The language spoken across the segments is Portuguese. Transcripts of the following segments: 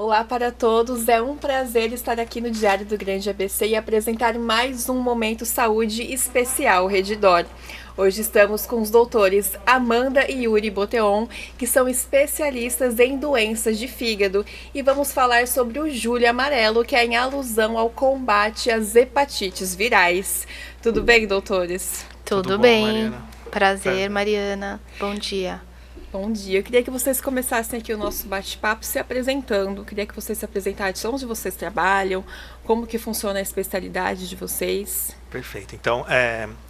Olá para todos, é um prazer estar aqui no Diário do Grande ABC e apresentar mais um Momento Saúde especial Redditor. Hoje estamos com os doutores Amanda e Yuri Boteon, que são especialistas em doenças de fígado, e vamos falar sobre o Julho Amarelo, que é em alusão ao combate às hepatites virais. Tudo bem, doutores? Tudo bom, bem. Mariana? Prazer, Mariana. Bom dia. Bom dia, eu queria que vocês começassem aqui o nosso bate-papo se apresentando. Eu queria que vocês se apresentassem onde vocês trabalham, como que funciona a especialidade de vocês. Perfeito. Então,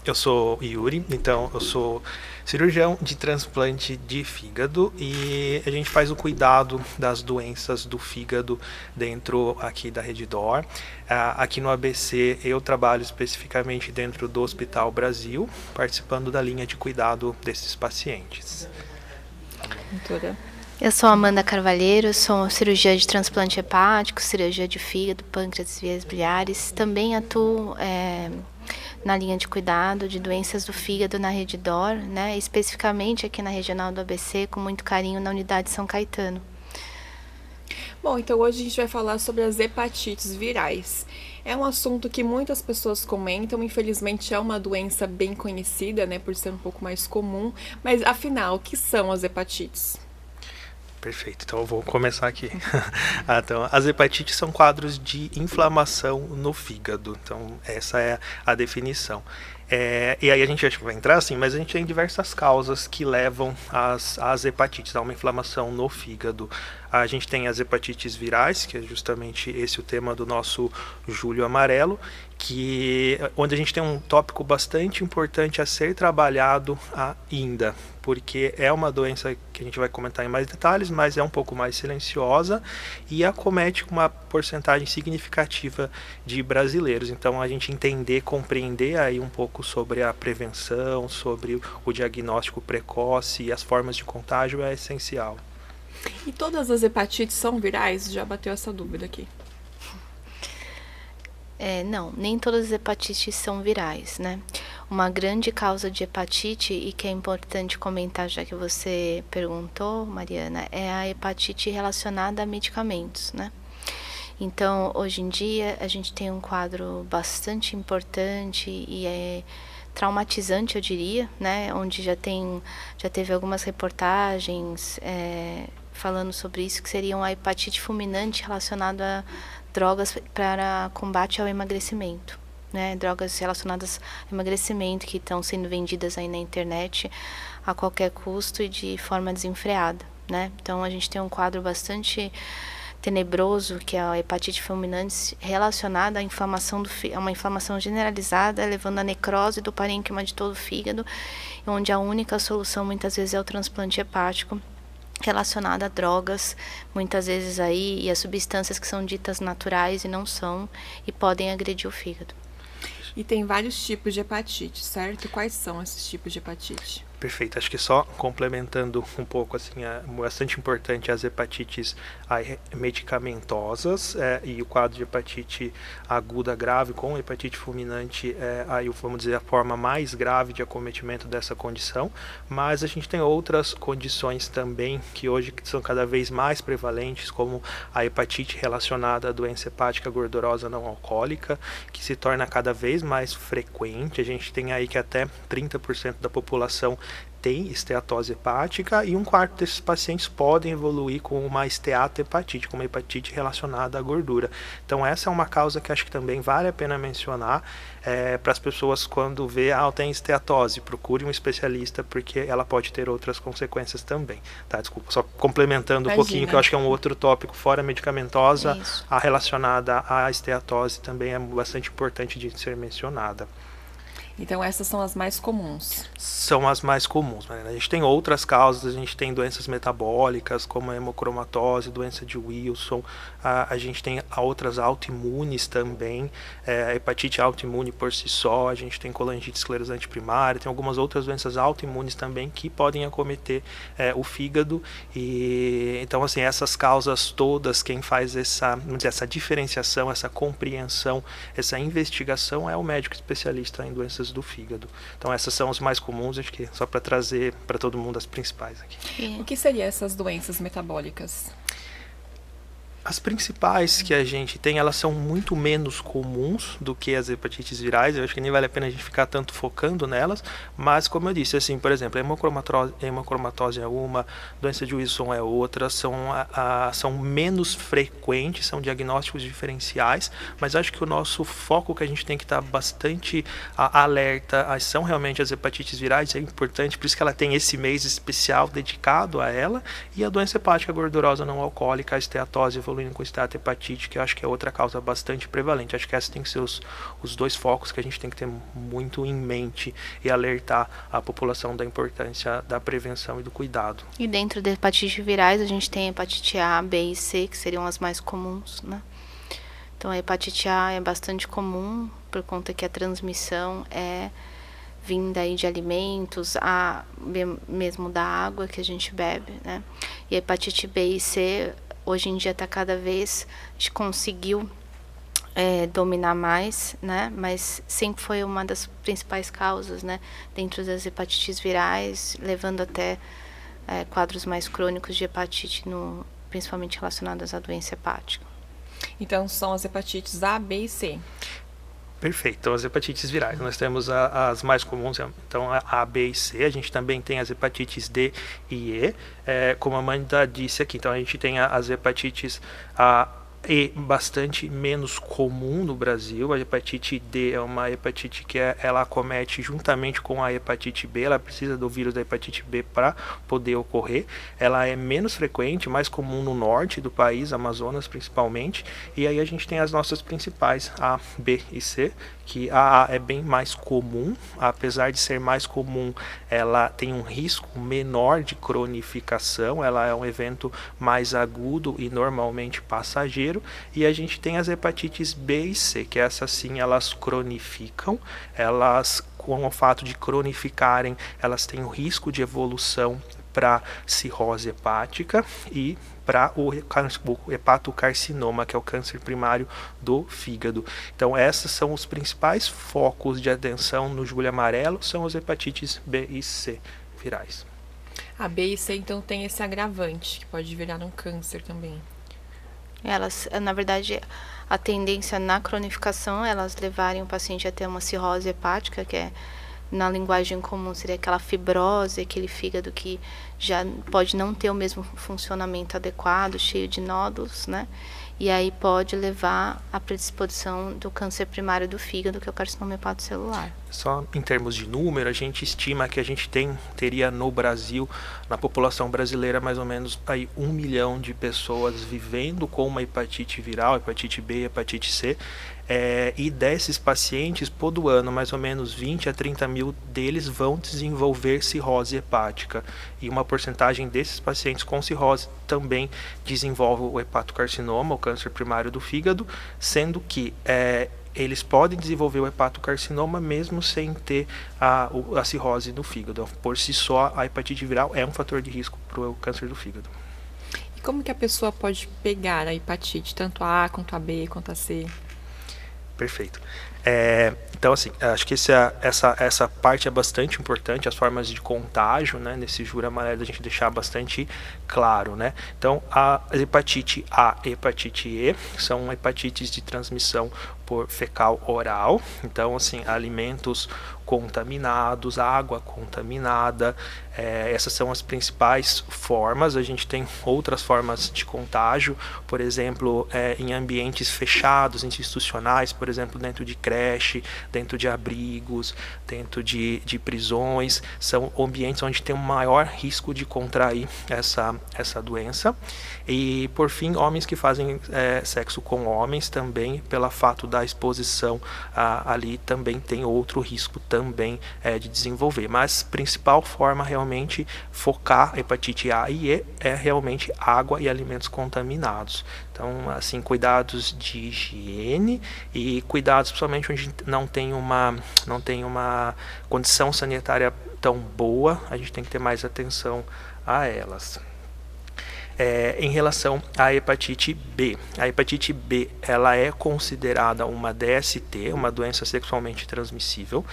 eu sou Yuri, eu sou cirurgião de transplante de fígado e a gente faz o cuidado das doenças do fígado dentro aqui da Redditor. Aqui no ABC eu trabalho especificamente dentro do Hospital Brasil, participando da linha de cuidado desses pacientes. Doutora. Eu sou Amanda Carvalheiro, sou cirurgiã de transplante hepático, cirurgia de fígado, pâncreas e vias biliares. Também atuo na linha de cuidado de doenças do fígado na Redditor, né? Especificamente aqui na Regional do ABC, com muito carinho na unidade São Caetano. Bom, então hoje a gente vai falar sobre as hepatites virais. É um assunto que muitas pessoas comentam, infelizmente é uma doença bem conhecida, né, por ser um pouco mais comum, mas afinal, o que são as hepatites? Perfeito, então eu vou começar aqui. Então, as hepatites são quadros de inflamação no fígado, então essa é a definição. E aí a gente vai entrar assim, mas a gente tem diversas causas que levam às hepatites, a uma inflamação no fígado. A gente tem as hepatites virais, que é justamente esse o tema do nosso Julho Amarelo, onde a gente tem um tópico bastante importante a ser trabalhado ainda, porque é uma doença que a gente vai comentar em mais detalhes, mas é um pouco mais silenciosa e acomete uma porcentagem significativa de brasileiros. Então a gente entender, compreender aí um pouco sobre a prevenção, sobre o diagnóstico precoce e as formas de contágio é essencial. E todas as hepatites são virais? Já bateu essa dúvida aqui. Não, nem todas as hepatites são virais, né? Uma grande causa de hepatite, e que é importante comentar já que você perguntou, Mariana, é a hepatite relacionada a medicamentos, né? Então, hoje em dia, a gente tem um quadro bastante importante e é traumatizante, eu diria, né? Onde já teve algumas reportagens falando sobre isso, que seriam a hepatite fulminante relacionada a drogas para combate ao emagrecimento, né? Drogas relacionadas ao emagrecimento que estão sendo vendidas aí na internet a qualquer custo e de forma desenfreada, né? Então a gente tem um quadro bastante tenebroso, que é a hepatite fulminante relacionada à inflamação a uma inflamação generalizada, levando à necrose do parênquima de todo o fígado, onde a única solução muitas vezes é o transplante hepático, relacionada a drogas, muitas vezes aí, e a substâncias que são ditas naturais e não são, e podem agredir o fígado. E tem vários tipos de hepatite, certo? Quais são esses tipos de hepatite? Perfeito, acho que só complementando um pouco, assim, é bastante importante as hepatites medicamentosas e o quadro de hepatite aguda grave com hepatite fulminante aí vamos dizer a forma mais grave de acometimento dessa condição, mas a gente tem outras condições também que hoje são cada vez mais prevalentes, como a hepatite relacionada à doença hepática gordurosa não alcoólica, que se torna cada vez mais frequente. A gente tem aí que até 30% da população tem esteatose hepática e um quarto desses pacientes podem evoluir com uma esteatohepatite, com uma hepatite relacionada à gordura. Então essa é uma causa que acho que também vale a pena mencionar para as pessoas quando vê, tem esteatose, procure um especialista porque ela pode ter outras consequências também. Tá, desculpa, só complementando um pouquinho, que eu acho que é um outro tópico fora medicamentosa, a relacionada à esteatose também é bastante importante de ser mencionada. Então essas são as mais comuns. São as mais comuns, né? A gente tem outras causas, a gente tem doenças metabólicas, como a hemocromatose, doença de Wilson, a gente tem outras autoimunes também, a hepatite autoimune por si só, a gente tem colangite esclerosante primária, tem algumas outras doenças autoimunes também que podem acometer o fígado, e então assim, essas causas todas, quem faz vamos dizer, essa diferenciação, essa compreensão, essa investigação é o médico especialista em doenças do fígado. Então essas são as mais comuns, acho que só para trazer para todo mundo as principais aqui. O que seriam essas doenças metabólicas? As principais que a gente tem, elas são muito menos comuns do que as hepatites virais. Eu acho que nem vale a pena a gente ficar tanto focando nelas, mas como eu disse, assim, por exemplo, a hemocromatose é uma, doença de Wilson é outra, são menos frequentes, são diagnósticos diferenciais, mas acho que o nosso foco que a gente tem que estar bastante alerta são realmente as hepatites virais, é importante, por isso que ela tem esse mês especial dedicado a ela, e a doença hepática gordurosa não alcoólica, a esteatose evoluindo com esteatohepatite, que eu acho que é outra causa bastante prevalente. Acho que esses tem que ser os dois focos que a gente tem que ter muito em mente e alertar a população da importância da prevenção e do cuidado. E dentro das hepatites virais, a gente tem a hepatite A, B e C, que seriam as mais comuns, né? Então, a hepatite A é bastante comum, por conta que a transmissão é vinda aí de alimentos, mesmo da água que a gente bebe, né? E a hepatite B e C, hoje em dia está cada vez, a gente conseguiu dominar mais, né? Mas sempre foi uma das principais causas, né? Dentro das hepatites virais, levando até quadros mais crônicos de hepatite, principalmente relacionados à doença hepática. Então, são as hepatites A, B e C. Perfeito. Então, as hepatites virais. Nós temos as mais comuns, então a B e C. A gente também tem as hepatites D e E, como a Amanda disse aqui. Então, a gente tem as hepatites E bastante menos comum no Brasil. A hepatite D é uma hepatite que ela acomete juntamente com a hepatite B. Ela precisa do vírus da hepatite B para poder ocorrer. Ela é menos frequente, mais comum no norte do país, Amazonas principalmente. E aí a gente tem as nossas principais, A, B e C, que a é bem mais comum. Apesar de ser mais comum, ela tem um risco menor de cronificação. Ela é um evento mais agudo e normalmente passageiro. E a gente tem as hepatites B e C, que essas sim, elas cronificam, elas, com o fato de cronificarem, elas têm o risco de evolução para cirrose hepática e para o hepatocarcinoma, que é o câncer primário do fígado. Então, esses são os principais focos de atenção no Julho Amarelo, são as hepatites B e C virais. A B e C, então, tem esse agravante, que pode virar um câncer também. Elas, na verdade, a tendência na cronificação, elas levarem o paciente a ter uma cirrose hepática, que é, na linguagem comum, seria aquela fibrose, aquele fígado que já pode não ter o mesmo funcionamento adequado, cheio de nódulos, né? E aí pode levar à predisposição do câncer primário do fígado, que é o carcinoma hepatocelular. Só em termos de número, a gente estima que a gente teria no Brasil, na população brasileira, mais ou menos aí 1 milhão de pessoas vivendo com uma hepatite viral, hepatite B, hepatite C. E desses pacientes, todo ano, mais ou menos 20 a 30 mil deles vão desenvolver cirrose hepática. E uma porcentagem desses pacientes com cirrose também desenvolve o hepatocarcinoma, o câncer primário do fígado, sendo que eles podem desenvolver o hepatocarcinoma mesmo sem ter a cirrose no fígado. Por si só, a hepatite viral é um fator de risco para o câncer do fígado. E como que a pessoa pode pegar a hepatite, tanto a A, quanto a B, quanto a C? Perfeito. Então, assim, acho que essa parte é bastante importante, as formas de contágio, né, nesse Julho Amarelo, a gente deixar bastante claro, né? Então, a hepatite A e hepatite E são hepatites de transmissão por fecal oral. Então, assim, alimentos contaminados, água contaminada, essas são as principais formas. A gente tem outras formas de contágio, por exemplo, em ambientes fechados, institucionais, por exemplo, dentro de creche, dentro de abrigos, dentro de prisões, são ambientes onde tem um maior risco de contrair essa doença. E, por fim, homens que fazem sexo com homens também, pelo fato da exposição ali, também tem outro risco também de desenvolver. Mas a principal forma realmente focar hepatite A e E é realmente água e alimentos contaminados. Então, assim, cuidados de higiene e cuidados principalmente onde não tem uma condição sanitária tão boa, a gente tem que ter mais atenção a elas. Em relação à hepatite B. A hepatite B, ela é considerada uma DST, uma doença sexualmente transmissível.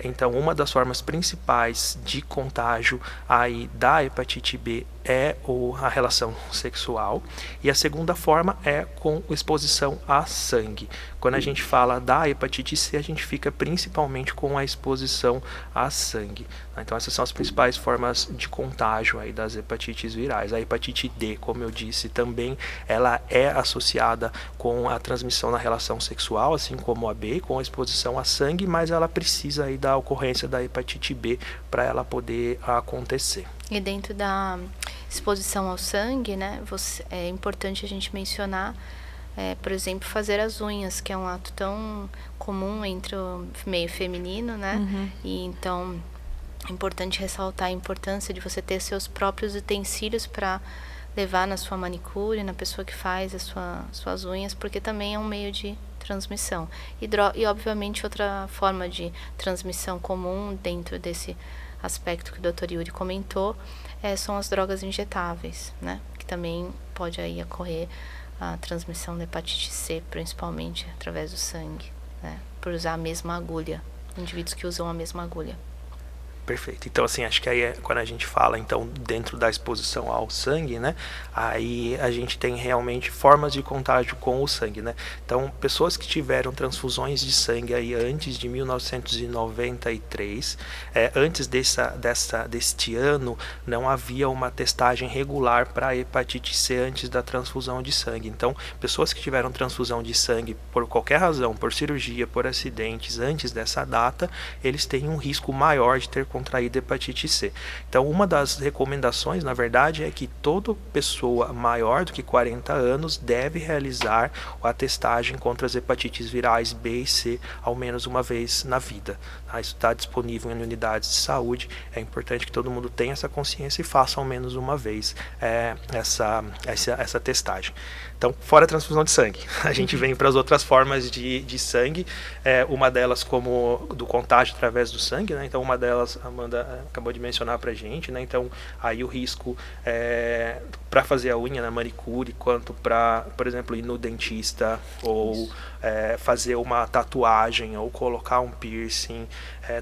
Então, uma das formas principais de contágio aí da hepatite B é a relação sexual, e a segunda forma é com exposição a sangue. Quando a gente fala da hepatite C, a gente fica principalmente com a exposição a sangue. Então essas são as principais formas de contágio aí das hepatites virais. A hepatite D, como eu disse, também ela é associada com a transmissão na relação sexual, assim como a B, com a exposição a sangue, mas ela precisa aí da ocorrência da hepatite B para ela poder acontecer. E dentro da exposição ao sangue, né, é importante a gente mencionar, por exemplo, fazer as unhas, que é um ato tão comum entre o meio feminino, né? E então é importante ressaltar a importância de você ter seus próprios utensílios para levar na sua manicure, na pessoa que faz suas unhas, porque também é um meio de transmissão. E obviamente outra forma de transmissão comum dentro desse aspecto que o Dr. Yuri comentou, são as drogas injetáveis, né? Que também pode aí ocorrer a transmissão da hepatite C, principalmente através do sangue, né? Por usar a mesma agulha, indivíduos que usam a mesma agulha. Perfeito. Então, assim, acho que aí quando a gente fala, então, dentro da exposição ao sangue, né, aí a gente tem realmente formas de contágio com o sangue, né. Então, pessoas que tiveram transfusões de sangue aí antes de 1993, antes deste ano, não havia uma testagem regular para a hepatite C antes da transfusão de sangue. Então, pessoas que tiveram transfusão de sangue por qualquer razão, por cirurgia, por acidentes, antes dessa data, eles têm um risco maior de ter contraído hepatite C. Então, uma das recomendações, na verdade, é que toda pessoa maior do que 40 anos deve realizar a testagem contra as hepatites virais B e C ao menos uma vez na vida. Isso está disponível em unidades de saúde. É importante que todo mundo tenha essa consciência e faça ao menos uma vez essa testagem. Então, fora a transfusão de sangue, a gente vem para as outras formas de sangue, uma delas como do contágio através do sangue, né? Então uma delas a Amanda acabou de mencionar para a gente, né? Então aí o risco para fazer a unha na manicure, quanto para, por exemplo, ir no dentista ou fazer uma tatuagem ou colocar um piercing,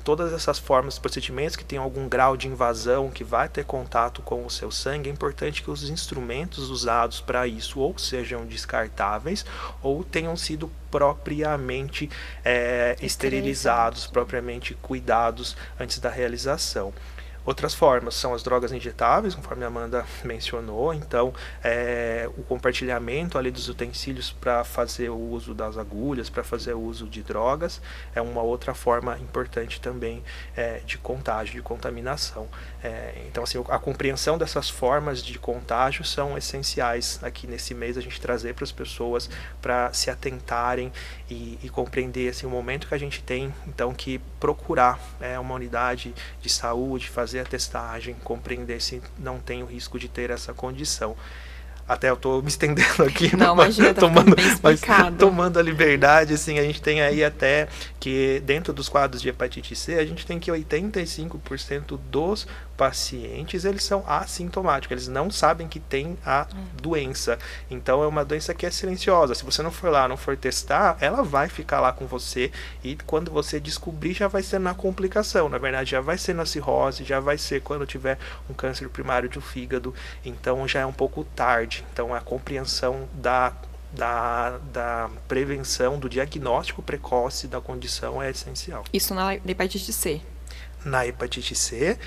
todas essas formas de procedimentos que tem algum grau de invasão, que vai ter contato com o seu sangue, é importante que os instrumentos usados para isso ou sejam descartáveis ou tenham sido propriamente esterilizados, propriamente cuidados antes da realização. Outras formas são as drogas injetáveis, conforme a Amanda mencionou. Então, o compartilhamento ali dos utensílios para fazer o uso das agulhas, para fazer o uso de drogas, é uma outra forma importante também de contágio, de contaminação. Então, assim, a compreensão dessas formas de contágio são essenciais aqui nesse mês, a gente trazer para as pessoas para se atentarem e compreender assim, o momento que a gente tem, então, que procurar uma unidade de saúde, fazer a testagem, compreender se não tem o risco de ter essa condição. Até eu estou me estendendo aqui, não, imagina, tá tomando a liberdade, assim, a gente tem aí até que dentro dos quadros de hepatite C, a gente tem que 85% dos pacientes, eles são assintomáticos, eles não sabem que tem a doença. Então é uma doença que é silenciosa. Se você não for lá, não for testar, ela vai ficar lá com você e quando você descobrir já vai ser na complicação. Na verdade já vai ser na cirrose, já vai ser quando tiver um câncer primário do fígado. Então já é um pouco tarde. Então a compreensão da prevenção, do diagnóstico precoce da condição é essencial. Isso na hepatite C. Na hepatite C,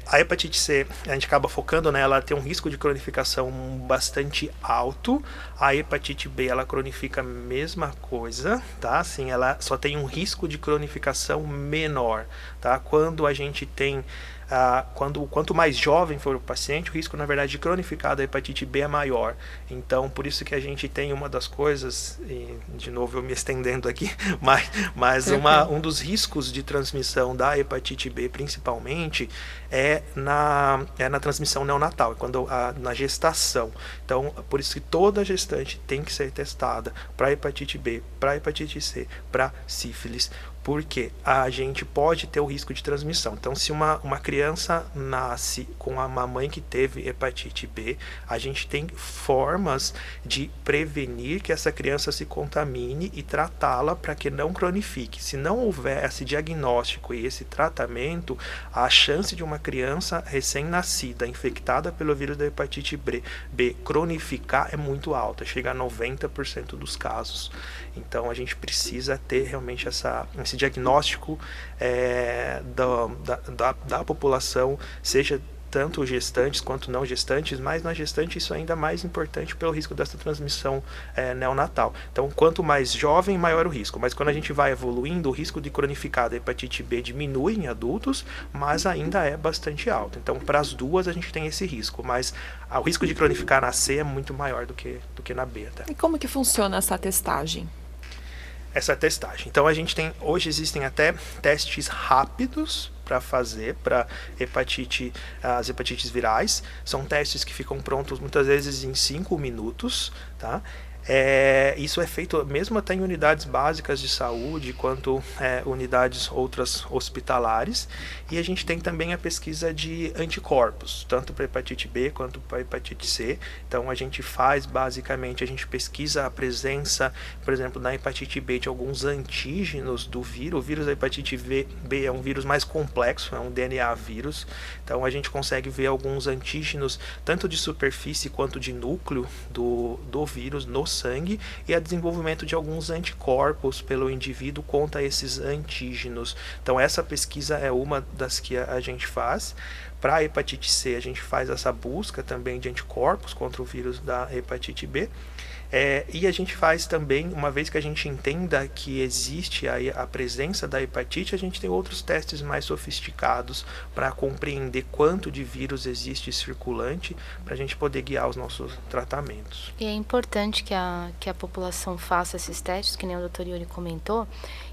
a hepatite C, a gente acaba focando nela, ela tem um risco de cronificação bastante alto. A hepatite B, ela cronifica a mesma coisa, tá? Assim, ela só tem um risco de cronificação menor, tá? Quando a gente tem quanto mais jovem for o paciente, o risco, na verdade, de cronificar da hepatite B é maior. Então, por isso que a gente tem uma das coisas, e de novo eu me estendendo aqui, mas um dos riscos de transmissão da hepatite B, principalmente, é na transmissão neonatal, na gestação. Então, por isso que toda gestante tem que ser testada para hepatite B, para hepatite C, para sífilis, porque a gente pode ter o risco de transmissão. Então, se uma criança nasce com uma mãe que teve hepatite B, a gente tem formas de prevenir que essa criança se contamine e tratá-la para que não cronifique. Se não houver esse diagnóstico e esse tratamento, a chance de uma criança recém-nascida infectada pelo vírus da hepatite B cronificar é muito alta, chega a 90% dos casos. Então a gente precisa ter realmente esse diagnóstico da população, seja tanto gestantes quanto não gestantes, mas na gestante isso é ainda mais importante pelo risco dessa transmissão neonatal. Então, quanto mais jovem, maior o risco. Mas quando a gente vai evoluindo, o risco de cronificar da hepatite B diminui em adultos, mas ainda é bastante alto. Então, para as duas, a gente tem esse risco, mas o risco de cronificar na C é muito maior do que na B. Até. E como que funciona essa testagem? Essa testagem. Então, hoje existem até testes rápidos para fazer para as hepatites virais. São testes que ficam prontos muitas vezes em 5 minutos, tá? Isso é feito mesmo até em unidades básicas de saúde, quanto unidades outras hospitalares. E a gente tem também a pesquisa de anticorpos, tanto para hepatite B quanto para hepatite C. Então a gente a gente pesquisa a presença, por exemplo, na hepatite B de alguns antígenos do vírus. O vírus da hepatite B é um vírus mais complexo, é um DNA vírus. Então a gente consegue ver alguns antígenos, tanto de superfície quanto de núcleo do vírus no sangue, e a desenvolvimento de alguns anticorpos pelo indivíduo contra esses antígenos. Então essa pesquisa é uma das que a gente faz. Para a hepatite C, a gente faz essa busca também de anticorpos contra o vírus da hepatite B. E a gente faz também, uma vez que a gente entenda que existe a presença da hepatite, a gente tem outros testes mais sofisticados para compreender quanto de vírus existe circulante, para a gente poder guiar os nossos tratamentos. E é importante que a população faça esses testes, que nem o Dr. Yuri comentou,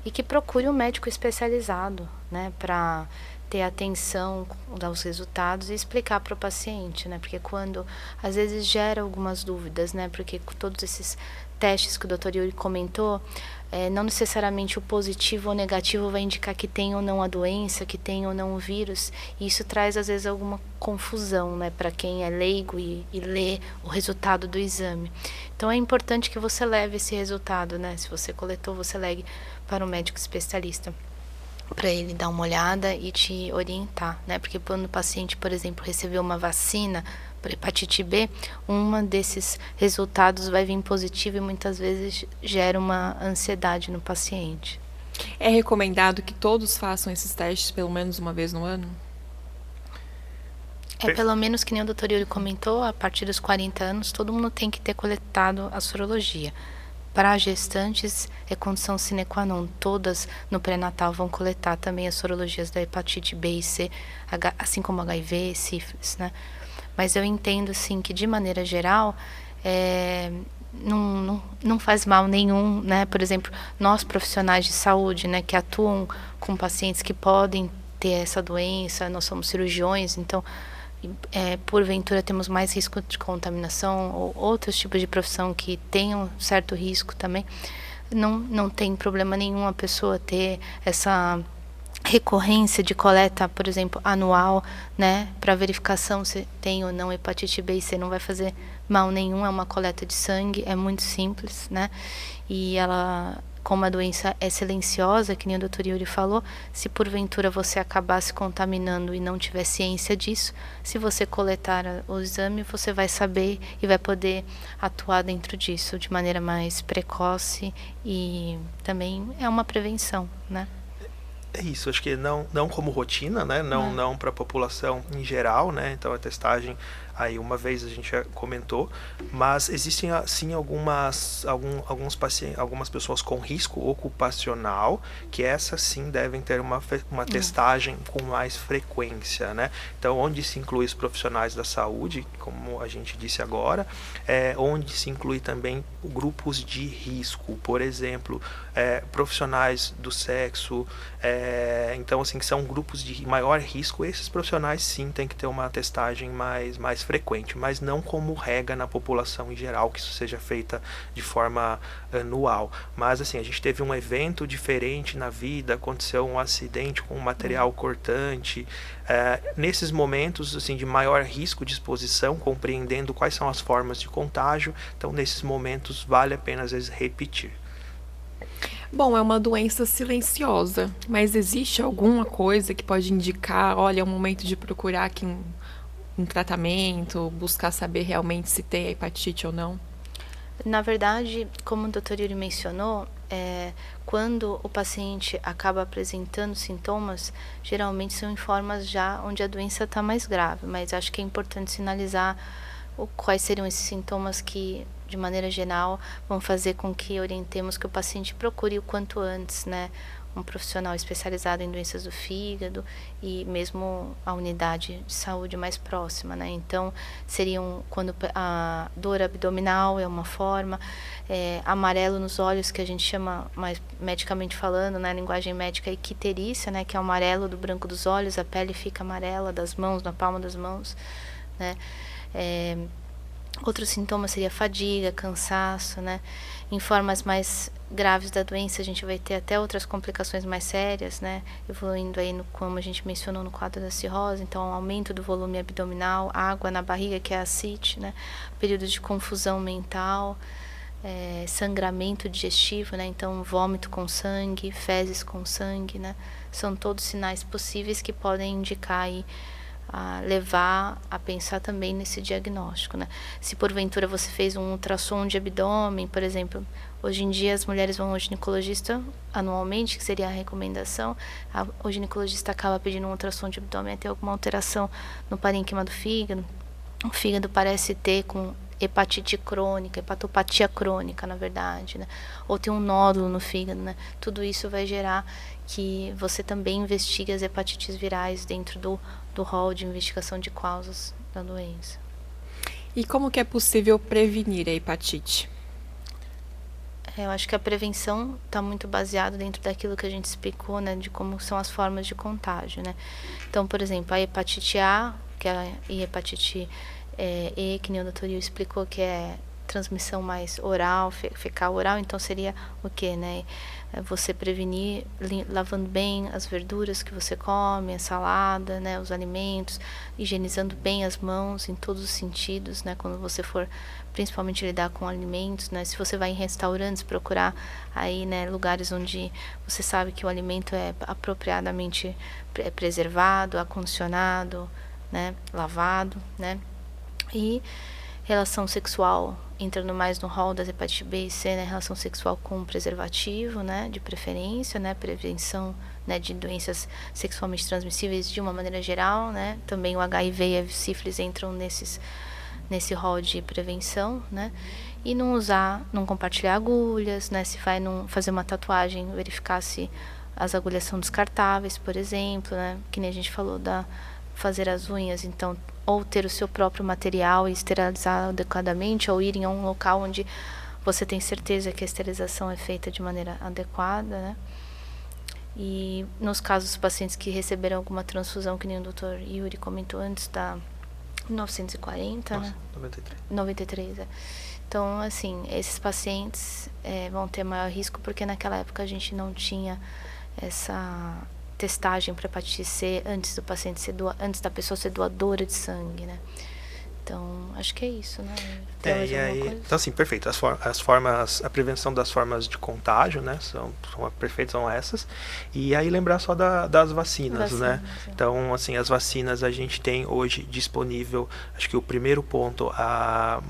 e que procure um médico especializado, né, para ter atenção aos resultados e explicar para o paciente, né? Porque quando, às vezes, gera algumas dúvidas, né? Porque todos esses testes que o Dr. Yuri comentou, não necessariamente o positivo ou negativo vai indicar que tem ou não a doença, que tem ou não o vírus, e isso traz, às vezes, alguma confusão, né? Para quem é leigo e lê o resultado do exame. Então, é importante que você leve esse resultado, né? Se você coletou, você leve para um médico especialista, para ele dar uma olhada e te orientar, né? Porque quando o paciente, por exemplo, recebeu uma vacina para hepatite B, desses resultados vai vir positivo e muitas vezes gera uma ansiedade no paciente. É recomendado que todos façam esses testes pelo menos uma vez no ano? Pelo menos que nem o Dr. Yuri comentou, a partir dos 40 anos, todo mundo tem que ter coletado a sorologia. Para gestantes, é condição sine qua non. Todas no pré-natal vão coletar também as sorologias da hepatite B e C, assim como HIV, sífilis, né? Mas eu entendo, assim, que de maneira geral, não faz mal nenhum, né? Por exemplo, nós profissionais de saúde, né, que atuam com pacientes que podem ter essa doença, nós somos cirurgiões, então, porventura temos mais risco de contaminação, ou outros tipos de profissão que tenham certo risco também, não tem problema nenhum a pessoa ter essa recorrência de coleta, por exemplo, anual, né, para verificação se tem ou não hepatite B e C, não vai fazer mal nenhum, é uma coleta de sangue, é muito simples, né, e ela, como a doença é silenciosa, que nem o Dr. Yuri falou, se porventura você acabar se contaminando e não tiver ciência disso, se você coletar o exame, você vai saber e vai poder atuar dentro disso de maneira mais precoce, e também é uma prevenção, né? É isso, acho que não como rotina, né? Não para a população em geral, né? Então a testagem, aí uma vez a gente já comentou, mas existem sim algumas pessoas com risco ocupacional, que essas sim devem ter uma testagem com mais frequência, né? Então onde se inclui os profissionais da saúde, como a gente disse agora, onde se inclui também grupos de risco, por exemplo, profissionais do sexo, então assim, que são grupos de maior risco, esses profissionais sim têm que ter uma testagem mais frequente, mas não como regra na população em geral, que isso seja feita de forma anual. Mas assim, a gente teve um evento diferente na vida, aconteceu um acidente com um material cortante, nesses momentos assim, de maior risco de exposição, compreendendo quais são as formas de contágio, então nesses momentos vale a pena às vezes repetir. Bom, é uma doença silenciosa, mas existe alguma coisa que pode indicar, olha, é um momento de procurar aqui um tratamento, buscar saber realmente se tem a hepatite ou não? Na verdade, como o Dr. Yuri mencionou, quando o paciente acaba apresentando sintomas, geralmente são em formas já onde a doença está mais grave, mas acho que é importante sinalizar quais seriam esses sintomas que, de maneira geral, vão fazer com que orientemos que o paciente procure o quanto antes, né, um profissional especializado em doenças do fígado e mesmo a unidade de saúde mais próxima, né? Então, seriam quando a dor abdominal é uma forma, amarelo nos olhos, que a gente chama, mais medicamente falando, na linguagem médica, icterícia, né, que é o amarelo do branco dos olhos, a pele fica amarela das mãos, na palma das mãos, né? Outro sintoma seria fadiga, cansaço, né? Em formas mais graves da doença, a gente vai ter até outras complicações mais sérias, né? Evoluindo aí, como a gente mencionou no quadro da cirrose, então aumento do volume abdominal, água na barriga, que é a ascite, né? Período de confusão mental, sangramento digestivo, né? Então vômito com sangue, fezes com sangue, né? São todos sinais possíveis que podem indicar aí, a levar a pensar também nesse diagnóstico, né? Se porventura você fez um ultrassom de abdômen, por exemplo, hoje em dia as mulheres vão ao ginecologista anualmente, que seria a recomendação, o ginecologista acaba pedindo um ultrassom de abdômen, tem alguma alteração no parênquima do fígado, o fígado parece ter com hepatite crônica, hepatopatia crônica, na verdade, né? Ou tem um nódulo no fígado, né? Tudo isso vai gerar que você também investigue as hepatites virais dentro do rol de investigação de causas da doença. E como que é possível prevenir a hepatite? Eu acho que a prevenção está muito baseada dentro daquilo que a gente explicou, né, de como são as formas de contágio, né? Então, por exemplo, a hepatite A, e hepatite E, que nem o Dr. Yu explicou, que é transmissão mais oral, fecal oral, então seria o que, né? Você prevenir lavando bem as verduras que você come, a salada, né, os alimentos, higienizando bem as mãos em todos os sentidos, né, quando você for principalmente lidar com alimentos, né, se você vai em restaurantes, procurar aí, né, lugares onde você sabe que o alimento é apropriadamente preservado, acondicionado, né, lavado, né, e relação sexual, entrando mais no rol das hepatite B e C, né, relação sexual com preservativo, né, de preferência, né, prevenção, né, de doenças sexualmente transmissíveis de uma maneira geral, né, também o HIV e a sífilis entram nesse rol de prevenção, né, e não compartilhar agulhas, né, se vai fazer uma tatuagem, verificar se as agulhas são descartáveis, por exemplo, né, que nem a gente falou fazer as unhas, então, ou ter o seu próprio material e esterilizar adequadamente, ou ir em um local onde você tem certeza que a esterilização é feita de maneira adequada, né? E nos casos dos pacientes que receberam alguma transfusão, que nem o Dr. Yuri comentou antes, da 1940, Nossa, né? 93. 93, Então, assim, esses pacientes vão ter maior risco, porque naquela época a gente não tinha essa testagem para hepatite C antes do paciente antes da pessoa ser doadora de sangue, né? Então, acho que é isso, né? Então, assim, perfeito. As formas, a prevenção das formas de contágio, né? São perfeitas, são essas. E aí lembrar só das vacinas, né? Então, assim, as vacinas a gente tem hoje disponível, acho que o primeiro ponto, a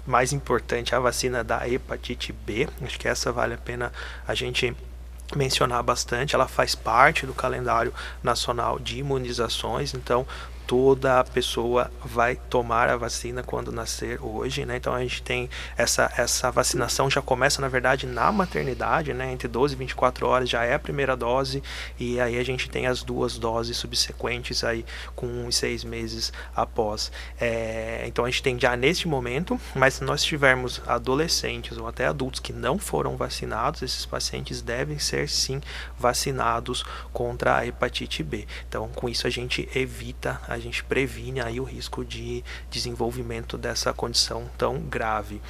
mais importante, a vacina da hepatite B. Acho que essa vale a pena a gente mencionar bastante. Ela faz parte do calendário nacional de imunizações, então toda pessoa vai tomar a vacina quando nascer hoje, né? Então a gente tem essa vacinação, já começa na verdade na maternidade, né? Entre 12 e 24 horas já é a primeira dose, e aí a gente tem as 2 doses subsequentes aí com 1 e 6 meses após. Então a gente tem já neste momento, mas se nós tivermos adolescentes ou até adultos que não foram vacinados, esses pacientes devem ser sim vacinados contra a hepatite B. Então com isso a gente evita a gente previne aí o risco de desenvolvimento dessa condição tão grave.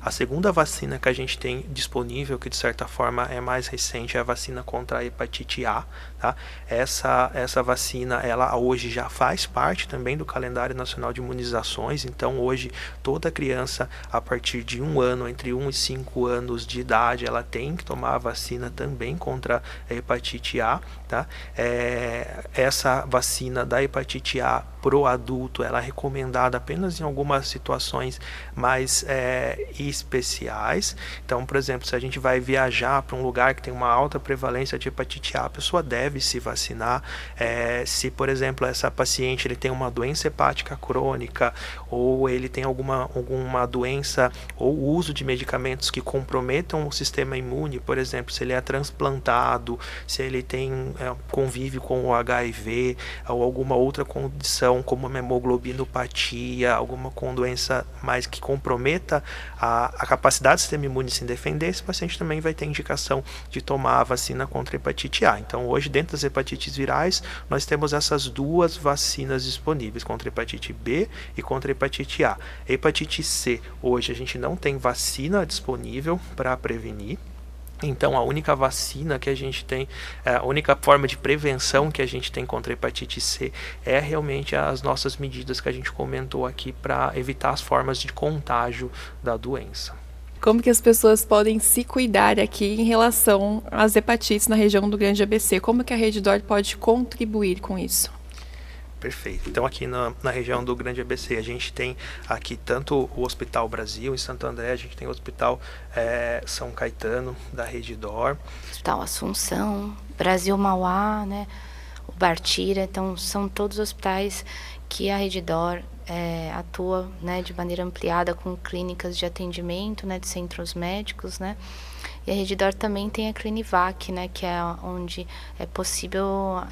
A segunda vacina que a gente tem disponível, que de certa forma é mais recente, é a vacina contra a hepatite A. Tá? Essa vacina, ela hoje já faz parte também do calendário nacional de imunizações, então hoje toda criança a partir de 1 ano, entre 1 e 5 anos de idade, ela tem que tomar a vacina também contra a hepatite A. Tá? Essa vacina da hepatite A pro adulto, ela é recomendada apenas em algumas situações mais especiais. Então, por exemplo, se a gente vai viajar para um lugar que tem uma alta prevalência de hepatite A, a pessoa deve se vacinar. Se, por exemplo, essa paciente ele tem uma doença hepática crônica, ou ele tem alguma doença ou uso de medicamentos que comprometam o sistema imune, por exemplo, se ele é transplantado, se ele tem convive com o HIV ou alguma outra condição como uma hemoglobinopatia, alguma doença mais que comprometa a capacidade do sistema imune de se defender, esse paciente também vai ter indicação de tomar a vacina contra a hepatite A. Então, hoje, dentro das hepatites virais, nós temos essas duas vacinas disponíveis, contra a hepatite B e contra a hepatite A. A hepatite C, hoje, a gente não tem vacina disponível para prevenir. Então, a única vacina que a gente tem, a única forma de prevenção que a gente tem contra a hepatite C é realmente as nossas medidas que a gente comentou aqui para evitar as formas de contágio da doença. Como que as pessoas podem se cuidar aqui em relação às hepatites na região do Grande ABC? Como que a Redditor pode contribuir com isso? Perfeito. Então, aqui na região do Grande ABC, a gente tem aqui tanto o Hospital Brasil, em Santo André, a gente tem o Hospital São Caetano, da Redditor. Hospital Assunção, Brasil Mauá, né? O Bartira, então são todos hospitais que a Redditor atua, né, de maneira ampliada com clínicas de atendimento, né, de centros médicos, né? E a Redditor também tem a Clinivac, né, que é onde é possível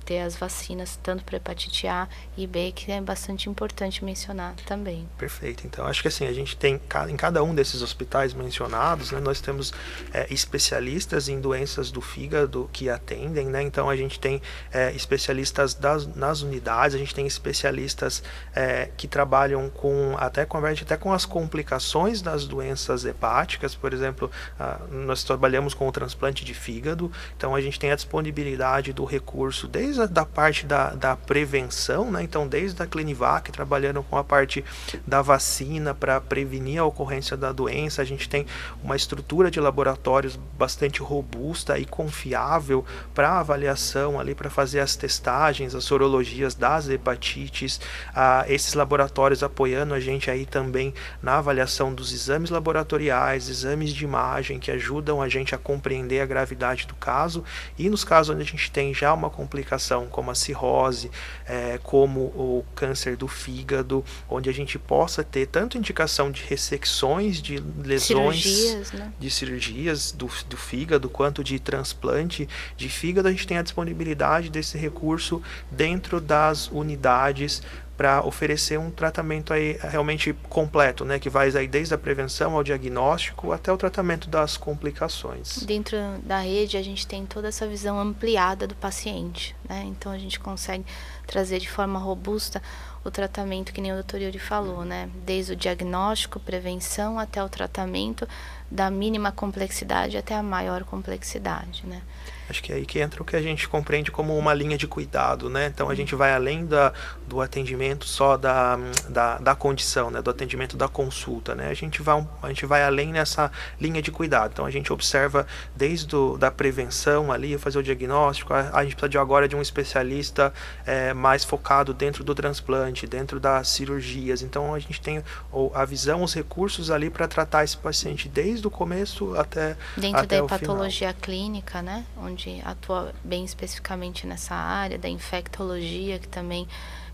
ter as vacinas tanto para hepatite A e B, que é bastante importante mencionar também. Perfeito. Então, acho que assim, a gente tem em cada um desses hospitais mencionados, né, nós temos especialistas em doenças do fígado que atendem, né? Então, a gente tem especialistas nas unidades, a gente tem especialistas que trabalham até com as complicações das doenças hepáticas, por exemplo, nós trabalhamos com o transplante de fígado, então a gente tem a disponibilidade do recurso desde a parte da prevenção, né? Então desde a Clinivac, trabalhando com a parte da vacina para prevenir a ocorrência da doença, a gente tem uma estrutura de laboratórios bastante robusta e confiável para avaliação ali, para fazer as testagens, as sorologias das hepatites, esses laboratórios apoiando a gente aí também na avaliação dos exames laboratoriais, exames de imagem que ajudam a gente a compreender a gravidade do caso, e nos casos onde a gente tem já uma complicação como a cirrose, como o câncer do fígado, onde a gente possa ter tanto indicação de ressecções, de lesões, cirurgias, né? De cirurgias do fígado, quanto de transplante de fígado, a gente tem a disponibilidade desse recurso dentro das unidades para oferecer um tratamento aí realmente completo, né, que vai aí desde a prevenção ao diagnóstico até o tratamento das complicações. Dentro da rede a gente tem toda essa visão ampliada do paciente, né? Então a gente consegue trazer de forma robusta o tratamento, que nem o Dr. Yuri falou, né? Desde o diagnóstico, prevenção, até o tratamento, da mínima complexidade até a maior complexidade, né? Acho que é aí que entra o que a gente compreende como uma linha de cuidado, né? Então a gente vai além do atendimento só da condição, né? Do atendimento da consulta, né? A gente vai além nessa linha de cuidado. Então a gente observa desde da prevenção ali, fazer o diagnóstico, a gente precisa agora de um especialista mais focado dentro do transplante, dentro das cirurgias. Então a gente tem a visão, os recursos ali para tratar esse paciente desde o começo até dentro até da o final. hepatologia clínica, né? Onde atua bem especificamente nessa área, da infectologia, que também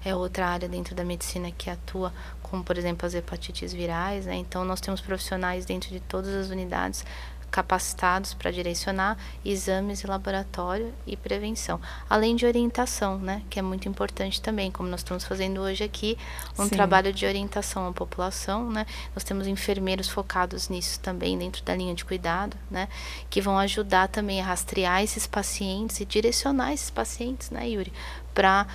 é outra área dentro da medicina que atua, como por exemplo as hepatites virais, né? Então nós temos profissionais dentro de todas as unidades capacitados para direcionar exames e laboratório e prevenção, além de orientação, né, que é muito importante também, como nós estamos fazendo hoje aqui, um trabalho de orientação à população, né? Nós temos enfermeiros focados nisso também dentro da linha de cuidado, né, que vão ajudar também a rastrear esses pacientes e direcionar esses pacientes, né, Yuri, para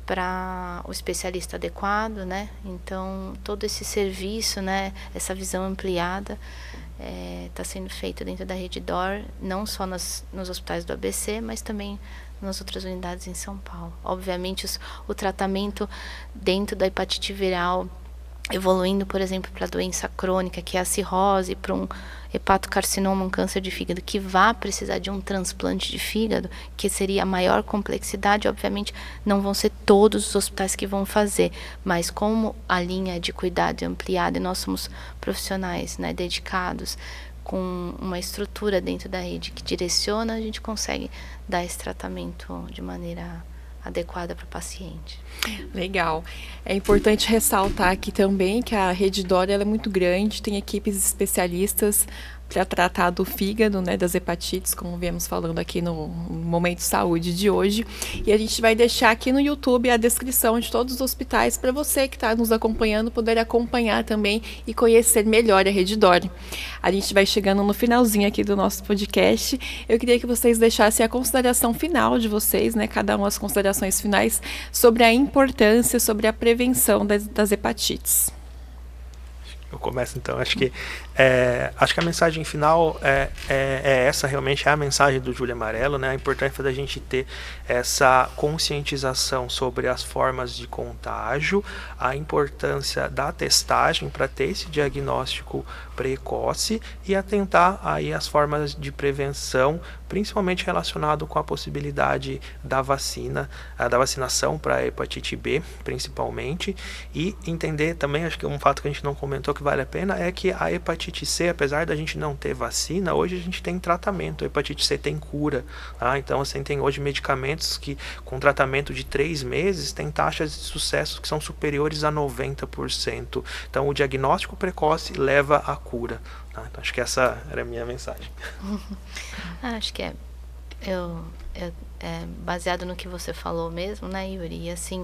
para o especialista adequado, né? Então, todo esse serviço, né, essa visão ampliada está sendo feito dentro da Redditor, não só nos hospitais do ABC, mas também nas outras unidades em São Paulo. Obviamente, o tratamento dentro da hepatite viral, evoluindo, por exemplo, para a doença crônica, que é a cirrose, para um hepatocarcinoma, um câncer de fígado, que vai precisar de um transplante de fígado, que seria a maior complexidade, obviamente não vão ser todos os hospitais que vão fazer, mas como a linha de cuidado é ampliada e nós somos profissionais, né, dedicados, com uma estrutura dentro da rede que direciona, a gente consegue dar esse tratamento de maneira adequada para o paciente. Legal. É importante ressaltar aqui também que a Redditor ela é muito grande, tem equipes especialistas para tratar do fígado, né, das hepatites, como viemos falando aqui no Momento Saúde de hoje. E a gente vai deixar aqui no YouTube a descrição de todos os hospitais para você que está nos acompanhando poder acompanhar também e conhecer melhor a Redditor. A gente vai chegando no finalzinho aqui do nosso podcast. Eu queria que vocês deixassem a consideração final de vocês, né, cada um as considerações finais sobre a importância, sobre a prevenção das hepatites. Eu começo então, acho que a mensagem final é essa, realmente é a mensagem do Julho Amarelo, né? A importância da gente ter essa conscientização sobre as formas de contágio, a importância da testagem para ter esse diagnóstico precoce e atentar aí as formas de prevenção, principalmente relacionado com a possibilidade da vacinação para a hepatite B, principalmente, e entender também, acho que um fato que a gente não comentou que vale a pena é que a hepatite C, apesar da gente não ter vacina, hoje a gente tem tratamento, a hepatite C tem cura, tá? Então assim, tem hoje medicamentos que com tratamento de 3 meses tem taxas de sucesso que são superiores a 90%. Então o diagnóstico precoce leva à cura, tá? Então acho que essa era a minha mensagem. Acho que baseado no que você falou mesmo, né, Yuri? E assim,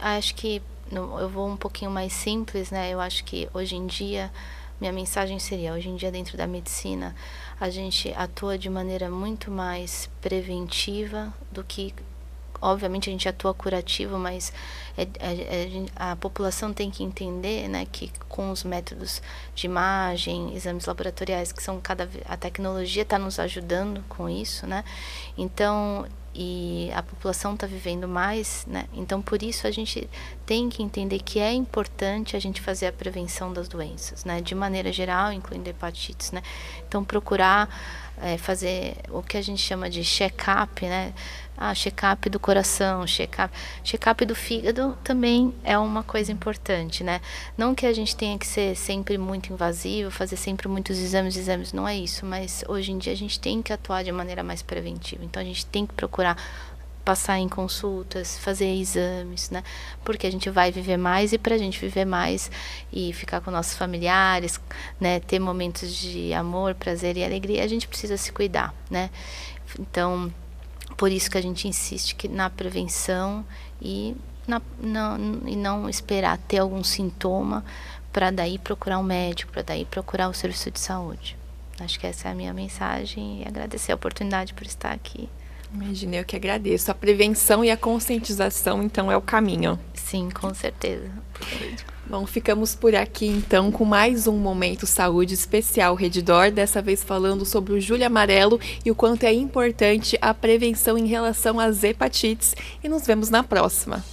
acho que eu vou um pouquinho mais simples, né? Eu acho que hoje em dia, minha mensagem seria, hoje em dia dentro da medicina, a gente atua de maneira muito mais preventiva do que, obviamente a gente atua curativo, mas a população tem que entender, né, que com os métodos de imagem, exames laboratoriais, que são a tecnologia está nos ajudando com isso, né? Então, e a população está vivendo mais, né? Então, por isso, a gente tem que entender que é importante a gente fazer a prevenção das doenças, né? De maneira geral, incluindo hepatites, né? Então, procurar fazer o que a gente chama de check-up, né? Check-up do coração, check-up do fígado também é uma coisa importante, né? Não que a gente tenha que ser sempre muito invasivo, fazer sempre muitos exames, não é isso, mas hoje em dia a gente tem que atuar de maneira mais preventiva, então a gente tem que procurar passar em consultas, fazer exames, né? Porque a gente vai viver mais e para a gente viver mais e ficar com nossos familiares, né? Ter momentos de amor, prazer e alegria, a gente precisa se cuidar, né? Então, por isso que a gente insiste na prevenção e não esperar ter algum sintoma para daí procurar um médico, para daí procurar o serviço de saúde. Acho que essa é a minha mensagem e agradecer a oportunidade por estar aqui. Imagina, eu que agradeço. A prevenção e a conscientização, então, é o caminho. Sim, com certeza. Bom, ficamos por aqui, então, com mais um Momento Saúde especial Redditor, dessa vez falando sobre o Julho Amarelo e o quanto é importante a prevenção em relação às hepatites. E nos vemos na próxima.